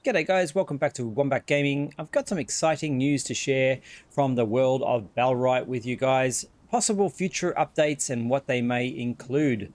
G'day guys, welcome back to Wombat Gaming. I've got some exciting news to share from the world of Bellwright with you guys. Possible future updates and what they may include.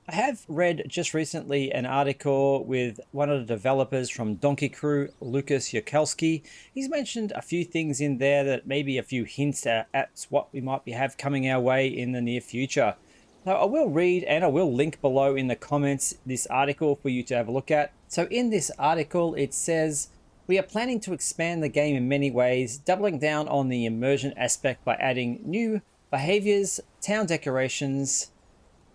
I have read just recently an article with one of the developers from Donkey Crew, Lucas Yakelski. He's mentioned a few things in there that maybe a few hints at what we might have coming our way in the near future. So I will read and I will link below in the comments this article for you to have a look at. So in this article it says, we are planning to expand the game in many ways, doubling down on the immersion aspect by adding new behaviors, town decorations,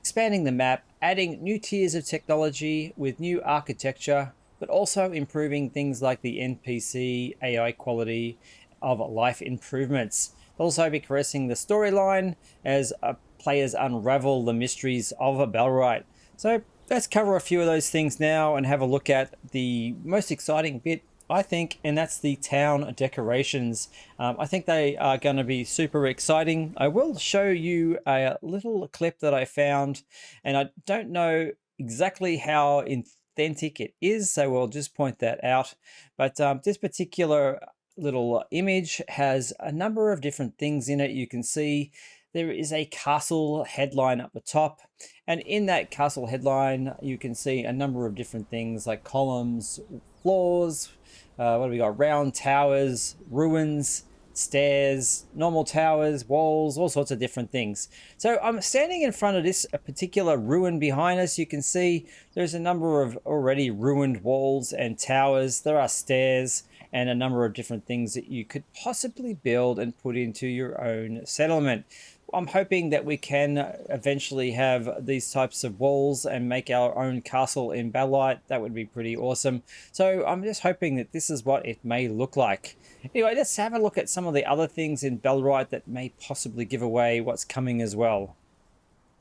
expanding the map, adding new tiers of technology with new architecture, but also improving things like the NPC AI quality of life improvements. They'll also be caressing the storyline as players unravel the mysteries of a Bellwright. So let's cover a few of those things now and have a look at the most exciting bit, I think, and that's the town decorations. I think they are going to be super exciting. I will show you a little clip that I found, and I don't know exactly how authentic it is, so we'll just point that out. But this particular little image has a number of different things in it. You can see there is a castle headline up the top, and in that castle headline you can see a number of different things like columns, floors, what do we got, round towers, ruins, stairs, normal towers, walls, all sorts of different things. So I'm standing in front of this particular ruin behind us. You can see there's a number of already ruined walls and towers. There are stairs and a number of different things that you could possibly build and put into your own settlement. I'm hoping that we can eventually have these types of walls and make our own castle in Bellwright. That would be pretty awesome. So I'm just hoping that this is what it may look like. Anyway, let's have a look at some of the other things in Bellwright that may possibly give away what's coming as well.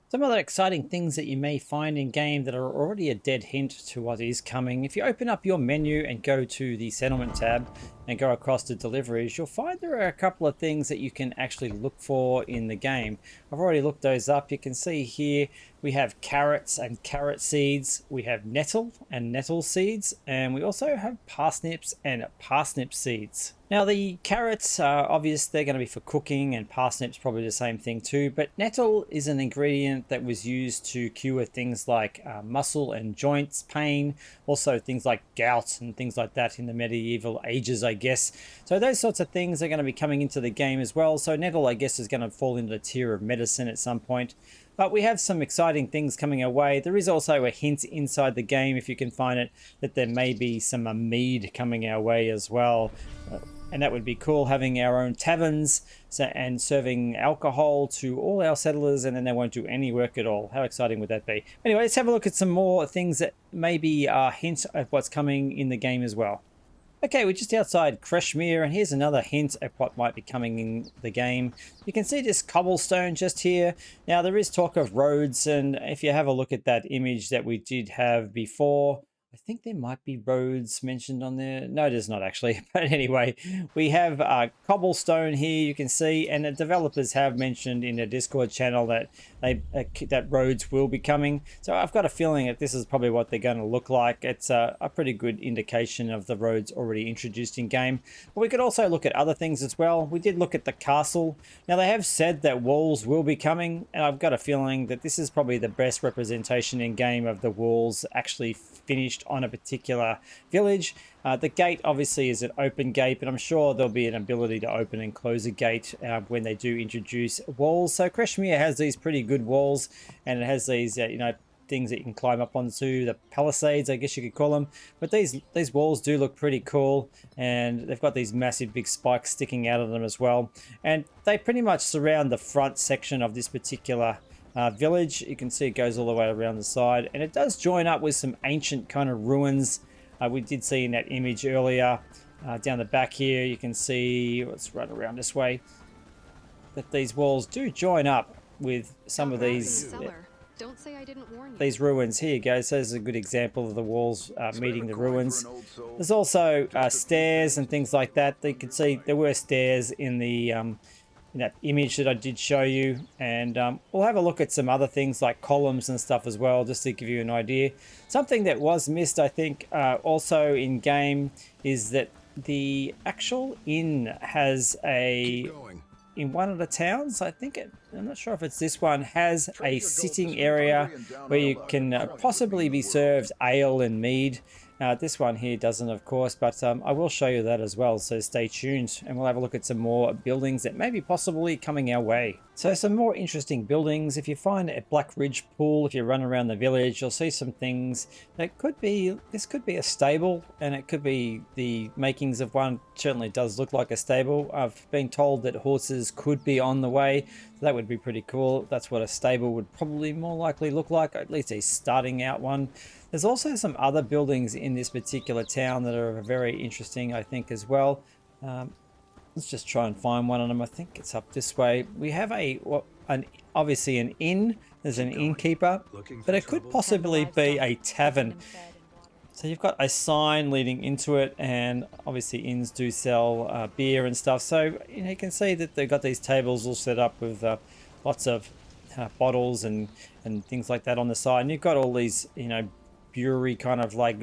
Some other exciting things that you may find in game that are already a dead hint to what is coming. If you open up your menu and go to the settlement tab and go across to deliveries, you'll find there are a couple of things that you can actually look for in the game. I've already looked those up. You can see here we have carrots and carrot seeds, we have nettle and nettle seeds, and we also have parsnips and parsnip seeds. Now the carrots are obvious, they're going to be for cooking, and parsnips probably the same thing too, but nettle is an ingredient that was used to cure things like muscle and joints pain, also things like gout and things like that in the medieval ages, I guess. So those sorts of things are going to be coming into the game as well. So nettle, I guess, is going to fall into the tier of medicine at some point. But we have some exciting things coming our way. There is also a hint inside the game, if you can find it, that there may be some mead coming our way as well. And that would be cool, having our own taverns and serving alcohol to all our settlers, and then they won't do any work at all. How exciting would that be? Anyway, let's have a look at some more things that maybe are hints of what's coming in the game as well. Okay, we're just outside Kreshmir, and here's another hint at what might be coming in the game. You can see this cobblestone just here. Now, there is talk of roads, and if you have a look at that image that we did have before, I think there might be roads mentioned on there. No, there's not actually. But anyway, we have cobblestone here, you can see, and the developers have mentioned in the Discord channel that that roads will be coming. So I've got a feeling that this is probably what they're going to look like. It's a pretty good indication of the roads already introduced in game. But we could also look at other things as well. We did look at the castle. Now they have said that walls will be coming, and I've got a feeling that this is probably the best representation in game of the walls actually finished on a particular village. The gate obviously is an open gate, but I'm sure there'll be an ability to open and close a gate when they do introduce walls. So Kreshmir has these pretty good walls, and it has these things that you can climb up onto, the palisades, I guess you could call them. But these walls do look pretty cool, and they've got these massive big spikes sticking out of them as well. And they pretty much surround the front section of this particular village. You can see it goes all the way around the side, and it does join up with some ancient kind of ruins. We did see in that image earlier down the back here, you can see, let's run around this way, that these walls do join up with some of these Don't say I didn't warn you. These ruins. Here you go. So this is a good example of the walls meeting the ruins. There's also stairs and things like that. You can see there were stairs in the in that image that I did show you. And we'll have a look at some other things like columns and stuff as well, just to give you an idea. Something that was missed, I think, also in game is that the actual inn has in one of the towns, I think I'm not sure if it's this one, has a sitting area where you can possibly be served ale and mead. This one here doesn't, of course, but I will show you that as well, so stay tuned and we'll have a look at some more buildings that may be possibly coming our way. So some more interesting buildings. If you find a Black Ridge pool, if you run around the village, you'll see some things that could be, this could be a stable, and it could be the makings of one. Certainly does look like a stable. I've been told that horses could be on the way, so that would be pretty cool. That's what a stable would probably more likely look like, at least a starting out one. There's also some other buildings in this particular town that are very interesting, I think, as well. Let's just try and find one of them. I think it's up this way. We have obviously an inn. There's an innkeeper, but it could possibly be a tavern. So you've got a sign leading into it, and obviously inns do sell beer and stuff. So you can see that they've got these tables all set up with lots of bottles and things like that on the side. And you've got all these, brewery kind of like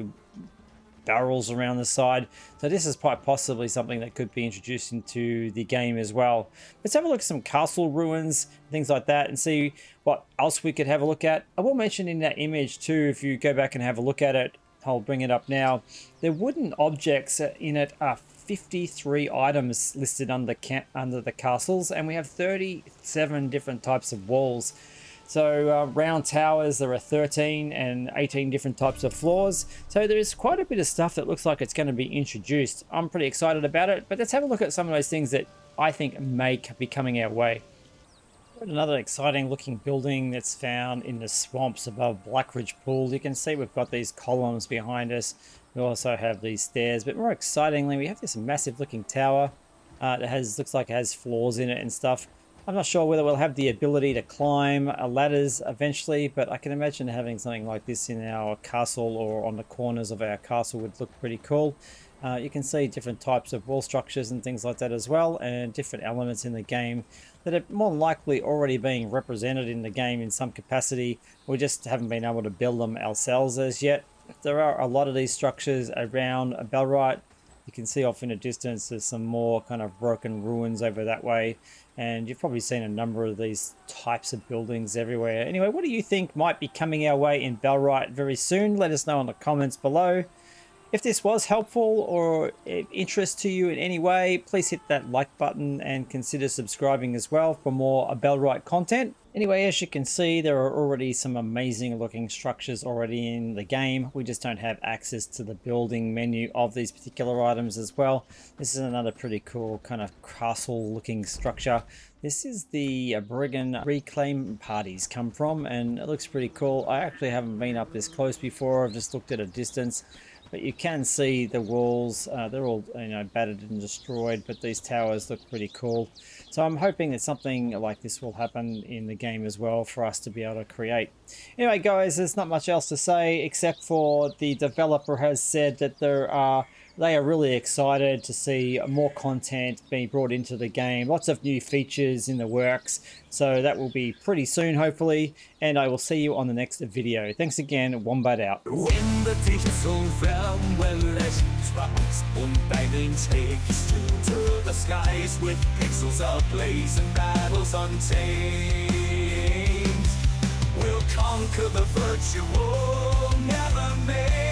barrels around the side. So this is quite possibly something that could be introduced into the game as well. Let's have a look at some castle ruins, things like that, and see what else we could have a look at. I will mention in that image too, if you go back and have a look at it, I'll bring it up now. The wooden objects in it are 53 items listed under the castles, and we have 37 different types of walls. So round towers, there are 13 and 18 different types of floors. So there's quite a bit of stuff that looks like it's going to be introduced. I'm pretty excited about it, but let's have a look at some of those things that I think may be coming our way. Another exciting looking building that's found in the swamps above Black Ridge Pool. You can see we've got these columns behind us. We also have these stairs, but more excitingly, we have this massive looking tower that looks like it has floors in it and stuff. I'm not sure whether we'll have the ability to climb ladders eventually, but I can imagine having something like this in our castle or on the corners of our castle would look pretty cool. You can see different types of wall structures and things like that as well, and different elements in the game that are more than likely already being represented in the game in some capacity. We just haven't been able to build them ourselves as yet. There are a lot of these structures around Bellwright. You can see off in the distance there's some more kind of broken ruins over that way, and you've probably seen a number of these types of buildings everywhere. Anyway, what do you think might be coming our way in Bellwright very soon? Let us know in the comments below. If this was helpful or of interest to you in any way, please hit that like button and consider subscribing as well for more Bellwright content. Anyway, as you can see, there are already some amazing looking structures already in the game. We just don't have access to the building menu of these particular items as well. This is another pretty cool kind of castle looking structure. This is the Brigand Reclaim Parties come from, and it looks pretty cool. I actually haven't been up this close before. I've just looked at a distance. But you can see the walls, they're all battered and destroyed, but these towers look pretty cool. So I'm hoping that something like this will happen in the game as well for us to be able to create. Anyway guys, there's not much else to say except for the developer has said that they are really excited to see more content being brought into the game. Lots of new features in the works. So that will be pretty soon, hopefully. And I will see you on the next video. Thanks again. Wombat out. When the tinsel farewell-ish sparks und deinen takes to the skies with pixels ablaze and battles untamed, we'll conquer the virtual never made.